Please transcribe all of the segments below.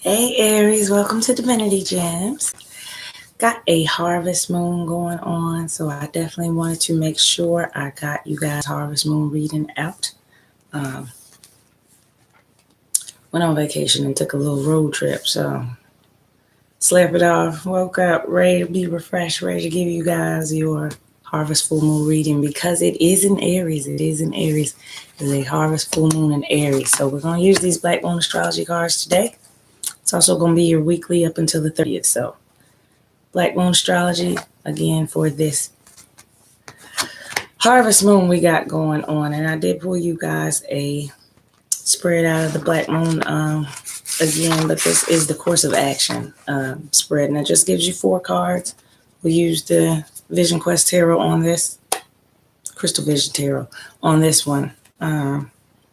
Hey Aries, welcome to Divinity Gems. Got a harvest moon going on, so I definitely wanted to make sure I got you guys harvest moon reading out. Um, Went on vacation and took a little road trip, so slept it off, woke up ready to be refreshed, ready to give you guys your harvest full moon reading because it is in Aries. It is in Aries. It's a harvest full moon in Aries. So we're going to use these Black Moon astrology cards today. It's also going to be your weekly up until the 30th. So Black Moon astrology again for this harvest moon we got going on. And I did pull you guys a spread out of the Black Moon again, but this is the course of action spread, and it just gives you 4 cards. We use the Vision Quest Tarot on this, Crystal Vision Tarot on this one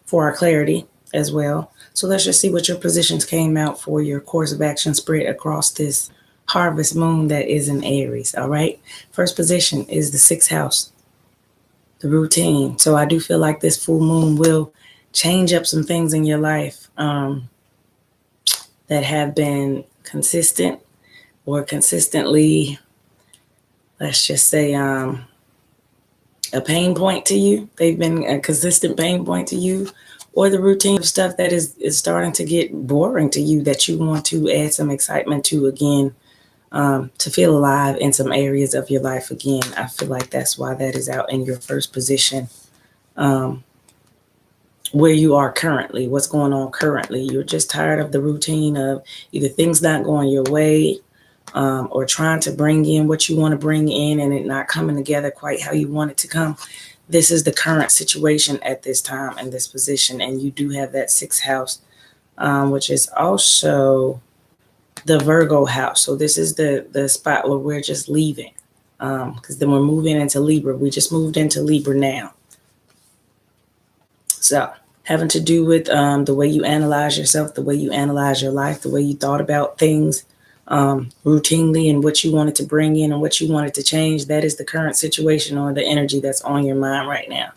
for our clarity as well. So let's just see what your positions came out for your course of action spread across this harvest moon that is in Aries. All right. First position is the 6th house, the routine. So I do feel like this full moon will change up some things in your life that have been consistent or consistently, let's just say, a pain point to you. They've been a consistent pain point to you, or the routine of stuff that is starting to get boring to you that you want to add some excitement to again, to feel alive in some areas of your life again. I feel like that's why that is out in your first position. Where you are currently, what's going on currently. You're just tired of the routine of either things not going your way, or trying to bring in what you want to bring in and it not coming together quite how you want it to come. This is the current situation at this time in this position. And you do have that 6th house, which is also the Virgo house. So this is the spot where we're just leaving, because then we're moving into Libra. We just moved into Libra now. So having to do with the way you analyze yourself, the way you analyze your life, the way you thought about things routinely and what you wanted to bring in and what you wanted to change. That is the current situation or the energy that's on your mind right now.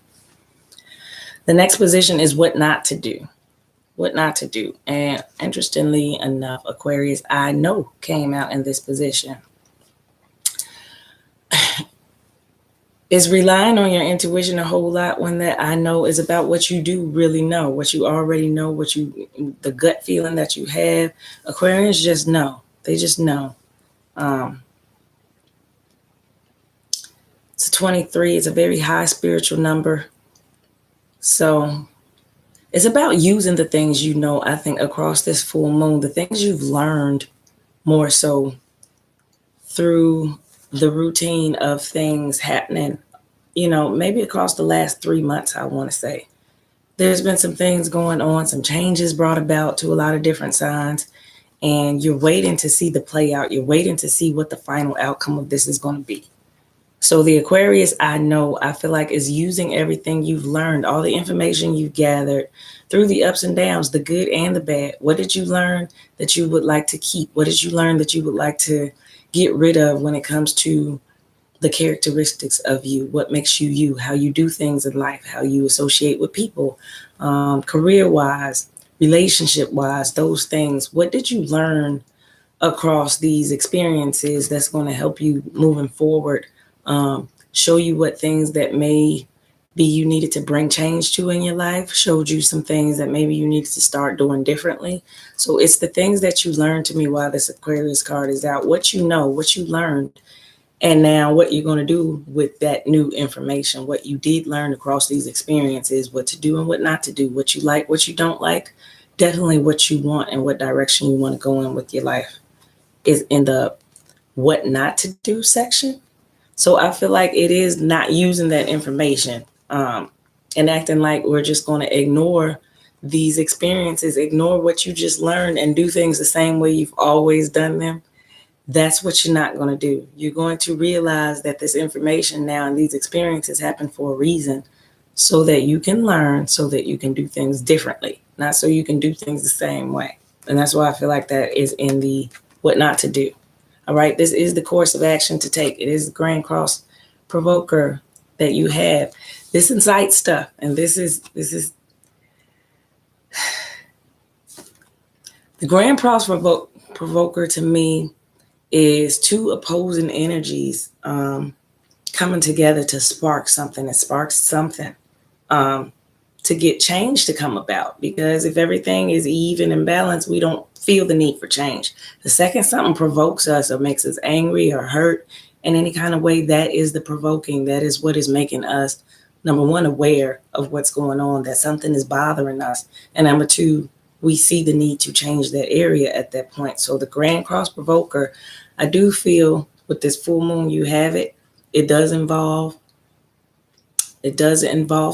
The next position is what not to do. What not to do. And interestingly enough, Aquarius, I know came out in this position. Is relying on your intuition a whole lot when that I know is about what you do really know, what you already know, the gut feeling that you have. Aquarians just know. They just know. It's 23. It's a very high spiritual number. So it's about using the things you know, I think, across this full moon, the things you've learned more so through the routine of things happening, maybe across the last 3 months, I want to say. There's been some things going on, some changes brought about to a lot of different signs, and you're waiting to see the play out. You're waiting to see what the final outcome of this is going to be. So the Aquarius, I feel like is using everything you've learned, all the information you've gathered through the ups and downs, the good and the bad. What did you learn that you would like to keep? What did you learn that you would like to get rid of when it comes to the characteristics of you, what makes you you, how you do things in life, how you associate with people, career-wise, relationship-wise, those things. What did you learn across these experiences that's going to help you moving forward, show you what things that may be you needed to bring change to in your life, showed you some things that maybe you needed to start doing differently. So it's the things that you learned to me while this Aquarius card is out, what you know, what you learned, and now what you're going to do with that new information, what you did learn across these experiences, what to do and what not to do, what you like, what you don't like, definitely what you want and what direction you want to go in with your life is in the what not to do section. So I feel like it is not using that information and acting like we're just going to ignore these experiences, ignore what you just learned and do things the same way you've always done them. That's what you're not going to do. You're going to realize that this information now and these experiences happen for a reason so that you can learn, so that you can do things differently, not so you can do things the same way. And that's why I feel like that is in the what not to do. All right. This is the course of action to take. It is the Grand Cross Provoker that you have. This incites stuff. And this is The grand cross provoker to me is two opposing energies coming together to spark something. It sparks something to get change to come about. Because if everything is even and balanced, we don't feel the need for change. The second something provokes us or makes us angry or hurt in any kind of way, that is the provoking. That is what is making us, number one, aware of what's going on, that something is bothering us. And number two, we see the need to change that area at that point. So the grand cross provoker, I do feel with this full moon, you have it. It does involve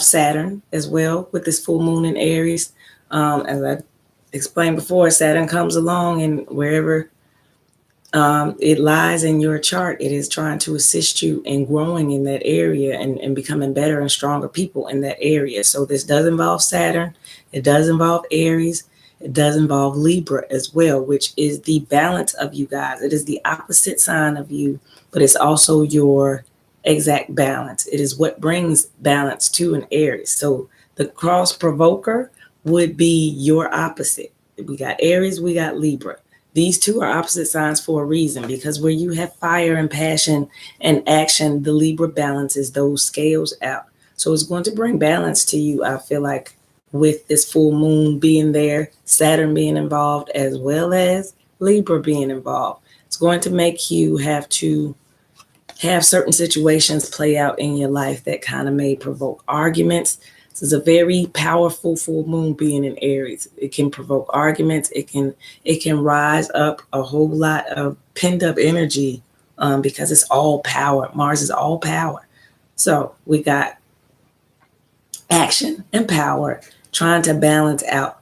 Saturn as well with this full moon in Aries. As I explained before, Saturn comes along, and wherever it lies in your chart, it is trying to assist you in growing in that area and becoming better and stronger people in that area. So this does involve Saturn. It does involve Aries. It does involve Libra as well, which is the balance of you guys. It is the opposite sign of you, but it's also your exact balance. It is what brings balance to an Aries. So the cross provoker would be your opposite. We got Aries, we got Libra. These two are opposite signs for a reason, because where you have fire and passion and action, the Libra balances those scales out. So it's going to bring balance to you, I feel like, with this full moon being there, Saturn being involved, as well as Libra being involved. It's going to make you have to have certain situations play out in your life that kind of may provoke arguments. This is a very powerful full moon being in Aries. It can provoke arguments. It can rise up a whole lot of pinned up energy because it's all power. Mars is all power. So we got action and power trying to balance out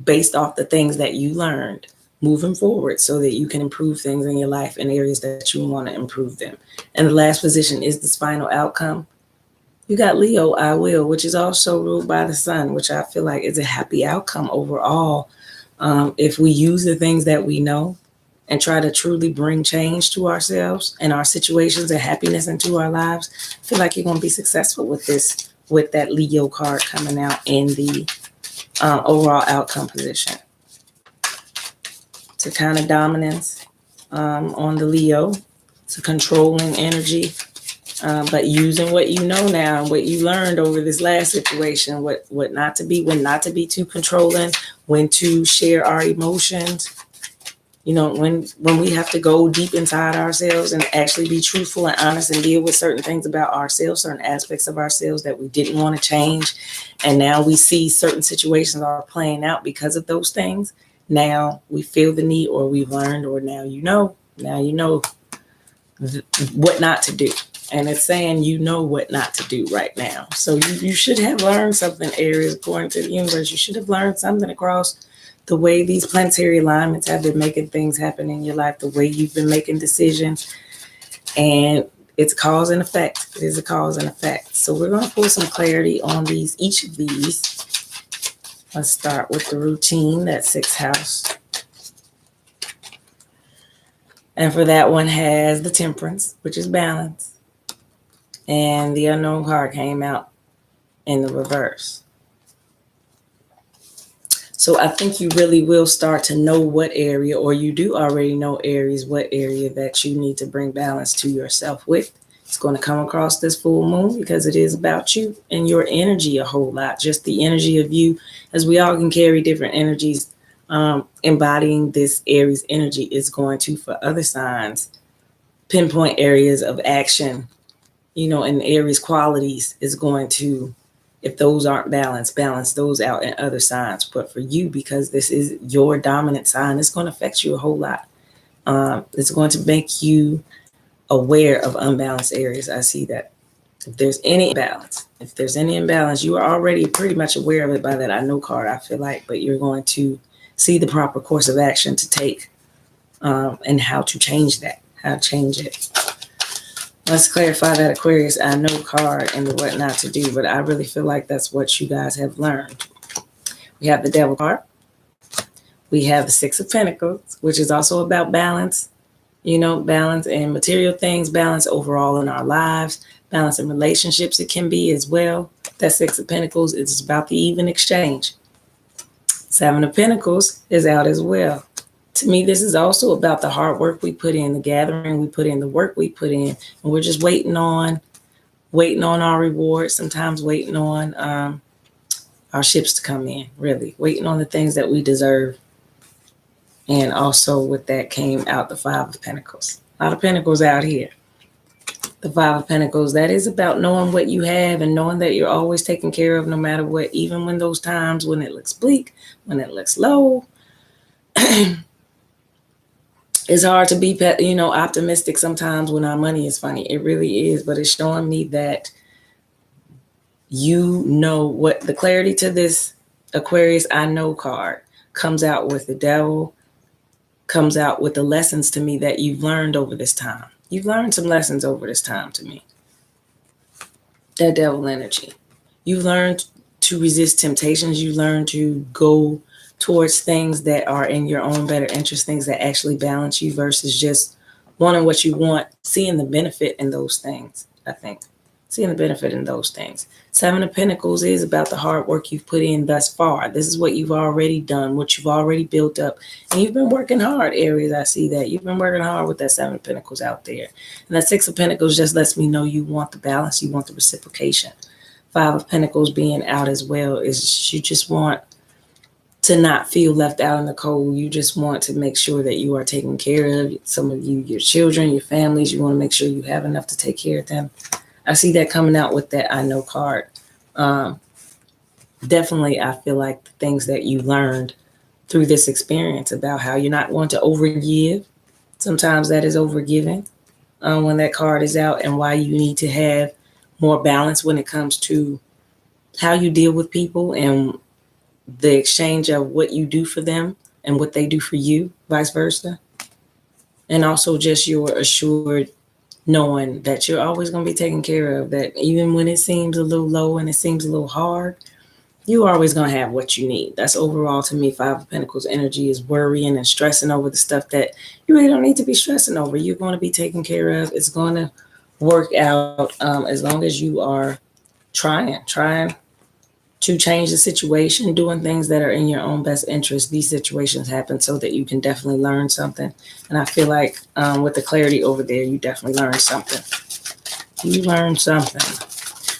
based off the things that you learned moving forward so that you can improve things in your life in areas that you want to improve them. And the last position is this final outcome. You got Leo, I will, which is also ruled by the sun, which I feel like is a happy outcome overall. If we use the things that we know and try to truly bring change to ourselves and our situations and happiness into our lives, I feel like you're going to be successful with this, with that Leo card coming out in the overall outcome position. It's a kind of dominance on the Leo. It's a controlling energy. But using what you know now, what you learned over this last situation, what not to be, when not to be too controlling, when to share our emotions, you know, when we have to go deep inside ourselves and actually be truthful and honest and deal with certain things about ourselves, certain aspects of ourselves that we didn't want to change. And now we see certain situations are playing out because of those things. Now we feel the need, or we've learned, or now you know what not to do. And it's saying you know what not to do right now. So you should have learned something, Aries, according to the universe. You should have learned something across the way these planetary alignments have been making things happen in your life, the way you've been making decisions. And it's cause and effect. It is a cause and effect. So we're going to pull some clarity on each of these. Let's start with the routine, that sixth house. And for that one has the Temperance, which is balance. And the unknown card came out in the reverse. So I think you really will start to know what area, or you do already know, Aries, what area that you need to bring balance to yourself with. It's going to come across this full moon because it is about you and your energy a whole lot. Just the energy of you, as we all can carry different energies. Embodying this Aries energy is going to, for other signs, pinpoint areas of action, you know, and Aries qualities is going to, if those aren't balanced, balance those out in other signs. But for you, because this is your dominant sign, it's going to affect you a whole lot. It's going to make you aware of unbalanced areas. I see that. If there's any imbalance, you are already pretty much aware of it by that I know card, I feel like, but you're going to see the proper course of action to take and how to change that, how to change it. Let's clarify that Aquarius I know card and the what not to do, but I really feel like that's what you guys have learned. We have the Devil card. We have the Six of Pentacles, which is also about balance, you know, balance in material things, balance overall in our lives, balance in relationships it can be as well. That Six of Pentacles is about the even exchange. Seven of Pentacles is out as well. To me, this is also about the hard work we put in, the gathering we put in, the work we put in, and we're just waiting on our rewards. Sometimes waiting on our ships to come in. Really, waiting on the things that we deserve. And also with that came out the Five of Pentacles. A lot of Pentacles out here. The Five of Pentacles, that is about knowing what you have and knowing that you're always taken care of no matter what, even when those times when it looks bleak, when it looks low. It's hard to be, optimistic sometimes when our money is funny. It really is, but it's showing me that you know what the clarity to this Aquarius I know card comes out with the Devil, comes out with the lessons to me that you've learned over this time. You've learned some lessons over this time to me. That Devil energy. You've learned to resist temptations. You learn to go towards things that are in your own better interest, things that actually balance you versus just wanting what you want, seeing the benefit in those things, I think. Seeing the benefit in those things. Seven of Pentacles is about the hard work you've put in thus far. This is what you've already done, what you've already built up. And you've been working hard, Aries. I see that. You've been working hard with that Seven of Pentacles out there. And that Six of Pentacles just lets me know you want the balance. You want the reciprocation. Five of Pentacles being out as well is you just want to not feel left out in the cold. You just want to make sure that you are taking care of some of you, your children, your families. You want to make sure you have enough to take care of them. I see that coming out with that I know card. Definitely, I feel like the things that you learned through this experience about how you're not going to overgive. Sometimes that is overgiving when that card is out, and why you need to have more balance when it comes to how you deal with people and the exchange of what you do for them and what they do for you, vice versa. And also just your assured knowing that you're always going to be taken care of, that even when it seems a little low and it seems a little hard, you're always going to have what you need. That's overall to me, Five of Pentacles energy is worrying and stressing over the stuff that you really don't need to be stressing over. You're going to be taken care of. It's going to work out as long as you are trying to change the situation, doing things that are in your own best interest. These situations happen so that you can definitely learn something. And I feel like with the clarity over there, you definitely learned something. You learned something.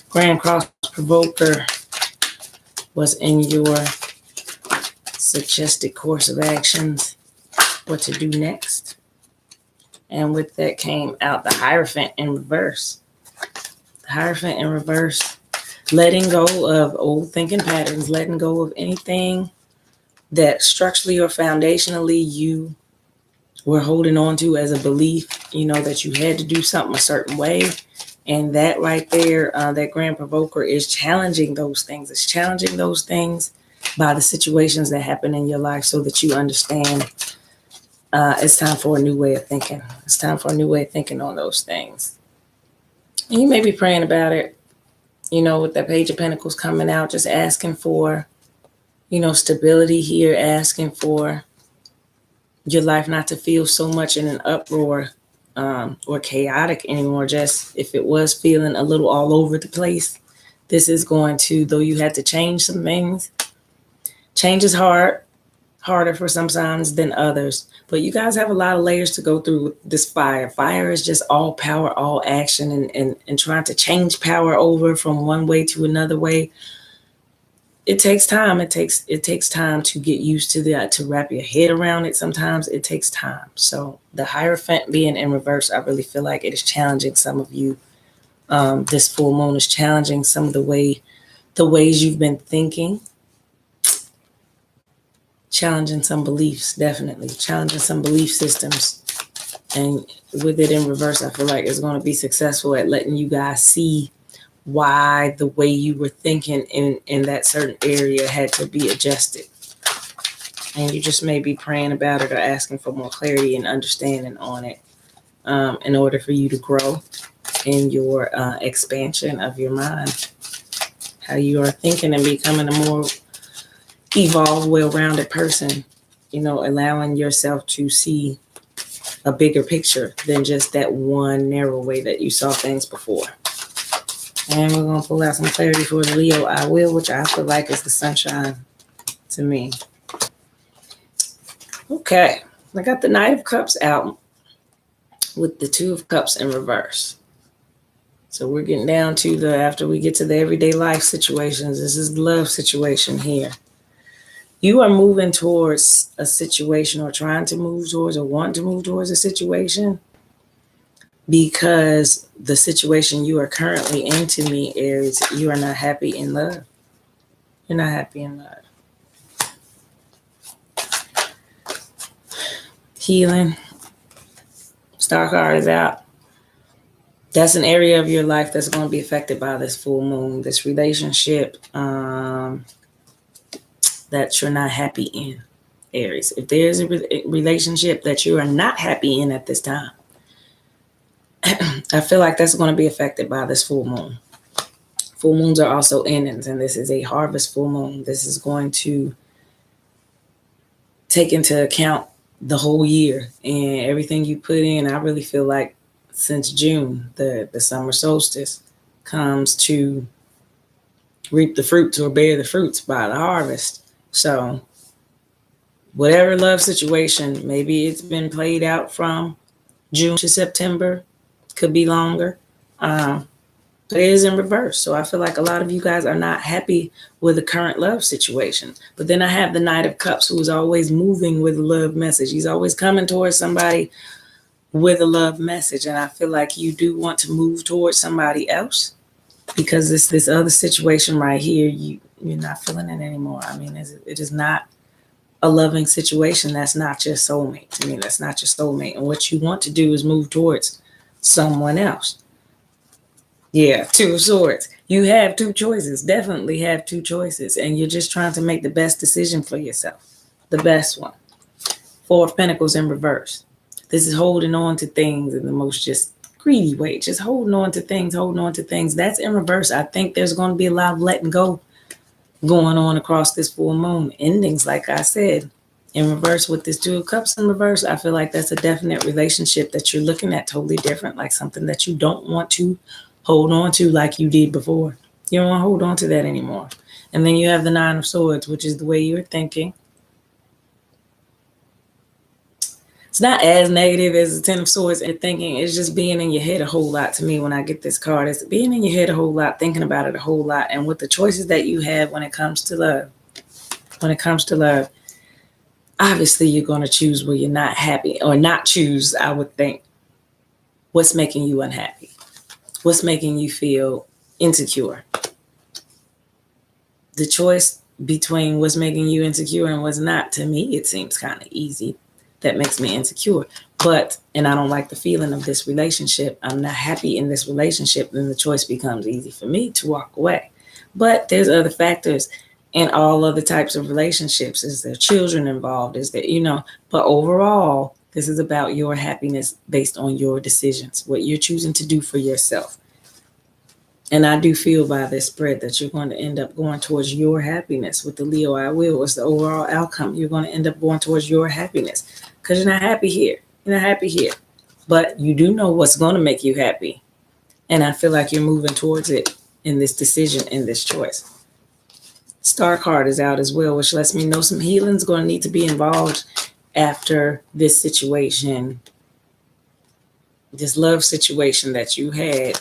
Grand Cross Provoker was in your suggested course of actions, what to do next. And with that came out the Hierophant in reverse. The Hierophant in reverse. Letting go of old thinking patterns, letting go of anything that structurally or foundationally you were holding on to as a belief, that you had to do something a certain way. And that right there, that Grand Provoker is challenging those things. It's challenging those things by the situations that happen in your life so that you understand it's time for a new way of thinking. It's time for a new way of thinking on those things. And you may be praying about it. With that Page of Pentacles coming out, just asking for, stability here, asking for your life not to feel so much in an uproar or chaotic anymore. Just if it was feeling a little all over the place, this is going to, though you had to change some things. Change is harder for some signs than others. But you guys have a lot of layers to go through with this fire. Fire is just all power, all action, and trying to change power over from one way to another way. It takes time. It takes time to get used to that, to wrap your head around it. Sometimes it takes time. So the Hierophant being in reverse, I really feel like it is challenging some of you. This full moon is challenging some of the ways you've been thinking. Challenging some beliefs, definitely. Challenging some belief systems. And with it in reverse, I feel like it's going to be successful at letting you guys see why the way you were thinking in that certain area had to be adjusted. And you just may be praying about it or asking for more clarity and understanding on it in order for you to grow in your expansion of your mind. How you are thinking and becoming a more evolved, well-rounded person, allowing yourself to see a bigger picture than just that one narrow way that you saw things before. And we're going to pull out some clarity for the Leo I will, which I feel like is the sunshine to me. Okay, I got the Knight of Cups out with the Two of Cups in reverse. So we're getting down to after we get to the everyday life situations, this is the love situation here. You are moving towards a situation, or trying to move towards, or want to move towards a situation, because the situation you are currently in, to me, Aries, you are not happy in love. You're not happy in love. Healing. Star card is out. That's an area of your life that's going to be affected by this full moon, this relationship that you're not happy in, Aries. If there's a relationship that you are not happy in at this time, I feel like that's going to be affected by this full moon. Full moons are also endings, and this is a harvest full moon. This is going to take into account the whole year and everything you put in. I really feel like since June, the summer solstice comes to reap the fruits or bear the fruits by the harvest. So whatever love situation, maybe it's been played out from June to September, could be longer. But it is in reverse. So I feel like a lot of you guys are not happy with the current love situation. But then I have the Knight of Cups, who is always moving with a love message. He's always coming towards somebody with a love message. And I feel like you do want to move towards somebody else, because this other situation right here, you're not feeling it anymore. I mean, it is not a loving situation. That's not your soulmate. To me, that's not your soulmate. And what you want to do is move towards someone else. Yeah, Two of Swords. You have two choices. Definitely have two choices. And you're just trying to make the best decision for yourself. The best one. Four of Pentacles in reverse. This is holding on to things in the most just greedy way. Just holding on to things, holding on to things. That's in reverse. I think there's going to be a lot of letting go going on across this full moon. Endings, like I said, in reverse with this Two of Cups in reverse. I feel like that's a definite relationship that you're looking at totally different, like something that you don't want to hold on to like you did before. You don't want to hold on to that anymore. And then you have the Nine of Swords, which is the way you're thinking. It's not as negative as the Ten of Swords and thinking. It's just being in your head a whole lot to me when I get this card. It's being in your head a whole lot, thinking about it a whole lot. And with the choices that you have when it comes to love, obviously you're going to choose where you're not happy, or not choose, I would think, what's making you unhappy. What's making you feel insecure? The choice between what's making you insecure and what's not, to me, it seems kind of easy. That makes me insecure. And I don't like the feeling of this relationship. I'm not happy in this relationship. Then the choice becomes easy for me to walk away. But there's other factors in all other types of relationships. Is there children involved? Is there, but overall, this is about your happiness based on your decisions, what you're choosing to do for yourself. And I do feel by this spread that you're going to end up going towards your happiness with the Leo. I will. What's the overall outcome? You're going to end up going towards your happiness, because you're not happy here. You're not happy here. But you do know what's going to make you happy. And I feel like you're moving towards it in this decision, in this choice. Star card is out as well, which lets me know some healing is going to need to be involved after this situation, this love situation that you had.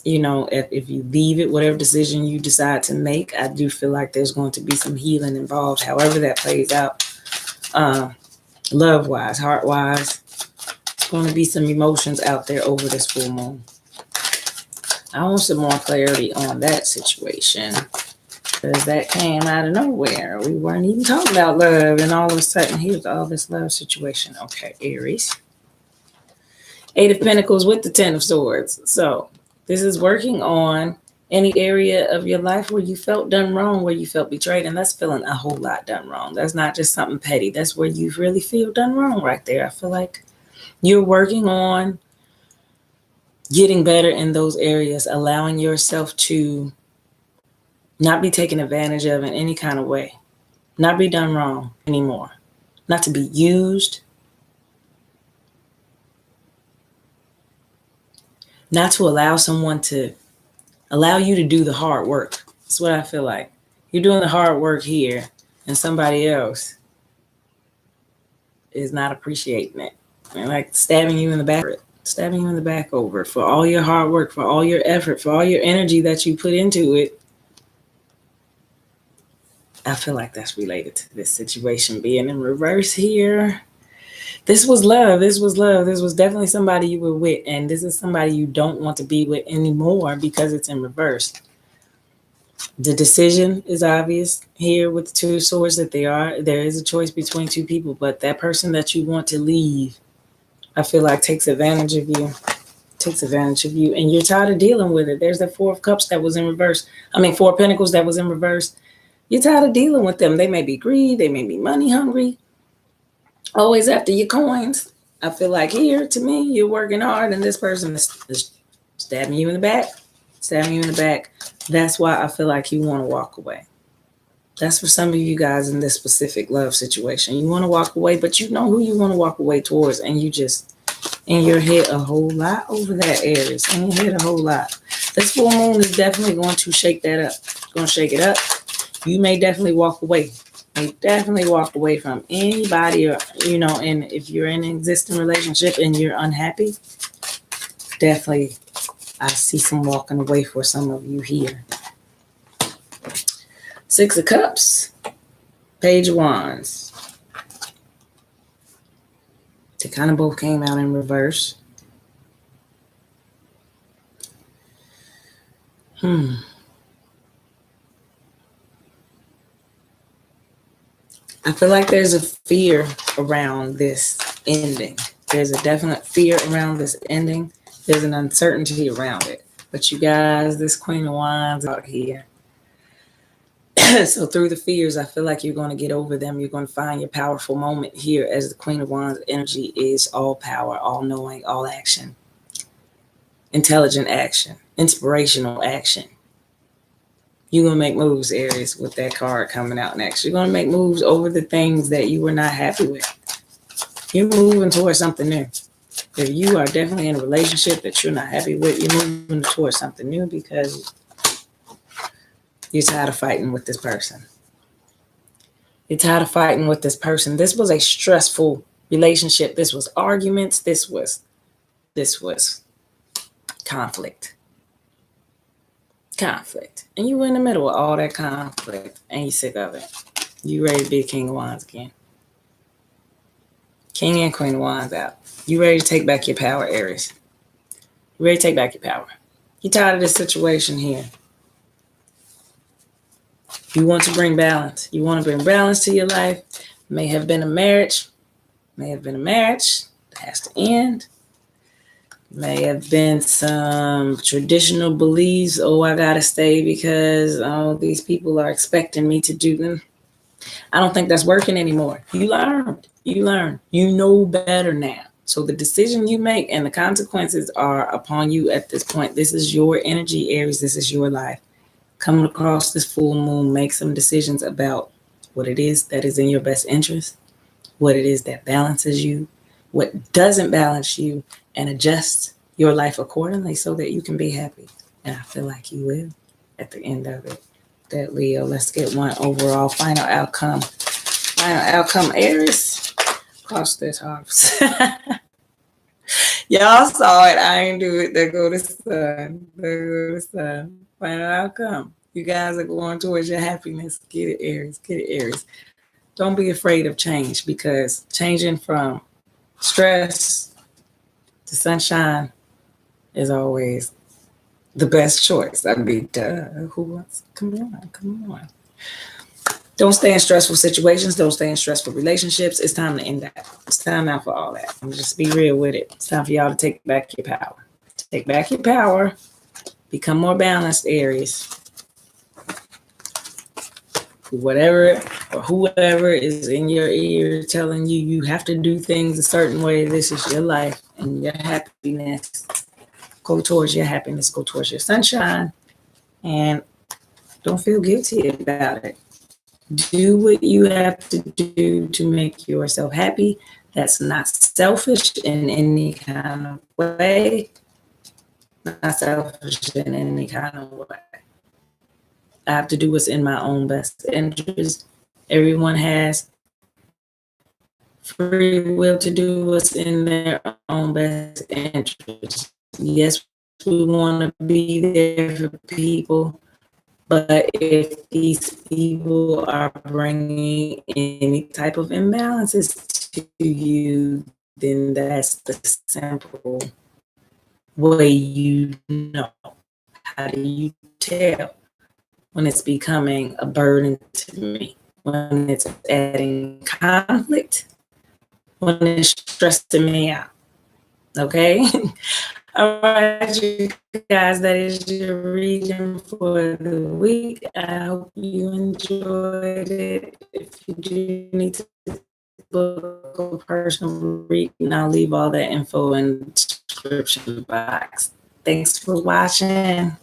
If you leave it, whatever decision you decide to make, I do feel like there's going to be some healing involved, however that plays out. Love-wise, heart-wise, there's going to be some emotions out there over this full moon. I want some more clarity on that situation, because that came out of nowhere. We weren't even talking about love, and all of a sudden, here's all this love situation. Okay, Aries. Eight of Pentacles with the Ten of Swords. So this is working on any area of your life where you felt done wrong, where you felt betrayed. And that's feeling a whole lot done wrong. That's not just something petty. That's where you really feel done wrong right there. I feel like you're working on getting better in those areas, allowing yourself to not be taken advantage of in any kind of way, not be done wrong anymore, not to be used, not to allow someone to allow you to do the hard work. That's what I feel like. You're doing the hard work here, and somebody else is not appreciating it. And like stabbing you in the back, stabbing you in the back over for all your hard work, for all your effort, for all your energy that you put into it. I feel like that's related to this situation being in reverse here. This was love. This was love. This was definitely somebody you were with. And this is somebody you don't want to be with anymore because it's in reverse. The decision is obvious here with the Two of Swords that there is a choice between two people, but that person that you want to leave, I feel like takes advantage of you. Takes advantage of you, and you're tired of dealing with it. There's the Four of Cups that was in reverse. Four of Pentacles that was in reverse. You're tired of dealing with them. They may be greedy. They may be money hungry. Always after your coins. I feel like here, to me, you're working hard, and this person is stabbing you in the back. Stabbing you in the back. That's why I feel like you want to walk away. That's for some of you guys in this specific love situation. You want to walk away, but you know who you want to walk away towards, and you just in your head a whole lot over that, Aries. In your head a whole lot. This full moon is definitely going to shake that up. It's going to shake it up. You may definitely walk away. You may definitely walk away from anybody, or and if you're in an existing relationship and you're unhappy, definitely I see some walking away for some of you here. Six of Cups, Page of Wands. They kind of both came out in reverse. I feel like there's a fear around this ending. There's a definite fear around this ending. There's an uncertainty around it. But you guys, this Queen of Wands out here. So through the fears, I feel like you're going to get over them. You're going to find your powerful moment here as the Queen of Wands energy is all power, all knowing, all action. Intelligent action, inspirational action. You're going to make moves, Aries, with that card coming out next. You're going to make moves over the things that you were not happy with. You're moving towards something new. If you are definitely in a relationship that you're not happy with, you're moving towards something new because you're tired of fighting with this person. You're tired of fighting with this person. This was a stressful relationship. This was arguments. This was conflict. And you were in the middle of all that conflict and you're sick of it. You ready to be King of Wands again. King and Queen of Wands out. You ready to take back your power, Aries. You ready to take back your power. You're tired of this situation here. You want to bring balance. You want to bring balance to your life. May have been a marriage. That has to end. May have been some traditional beliefs. Oh, I gotta stay because these people are expecting me to do them. I don't think that's working anymore. You learned. You know better now. So the decision you make and the consequences are upon you at this point. This is your energy, Aries. This is your life. Coming across this full moon, make some decisions about what it is that is in your best interest, what it is that balances you, what doesn't balance you, and adjust your life accordingly so that you can be happy. And I feel like you will at the end of it. That Leo, let's get one overall final outcome. Aries. Cross this harvest. Y'all saw it. I ain't do it. There go the sun. Final outcome. You guys are going towards your happiness. Get it, Aries. Don't be afraid of change because changing from stress to sunshine is always the best choice. Who wants? Come on. Don't stay in stressful situations. Don't stay in stressful relationships. It's time to end that. It's time now for all that. Just be real with it. It's time for y'all to take back your power. Take back your power. Become more balanced, Aries. Whatever or whoever is in your ear telling you have to do things a certain way, this is your life and your happiness. Go towards your happiness. Go towards your sunshine. And don't feel guilty about it. Do what you have to do to make yourself happy. That's not selfish in any kind of way. Not selfish in any kind of way. I have to do what's in my own best interest. Everyone has free will to do what's in their own best interest. Yes, we want to be there for people, but if these people are bringing any type of imbalances to you, then that's the simple way you know. How do you tell when it's becoming a burden to me? When it's adding conflict? When it's stressing me out? Okay? All right, you guys, that is your reading for the week. I hope you enjoyed it. If you do need to book a personal reading, I'll leave all that info in the description box. Thanks for watching.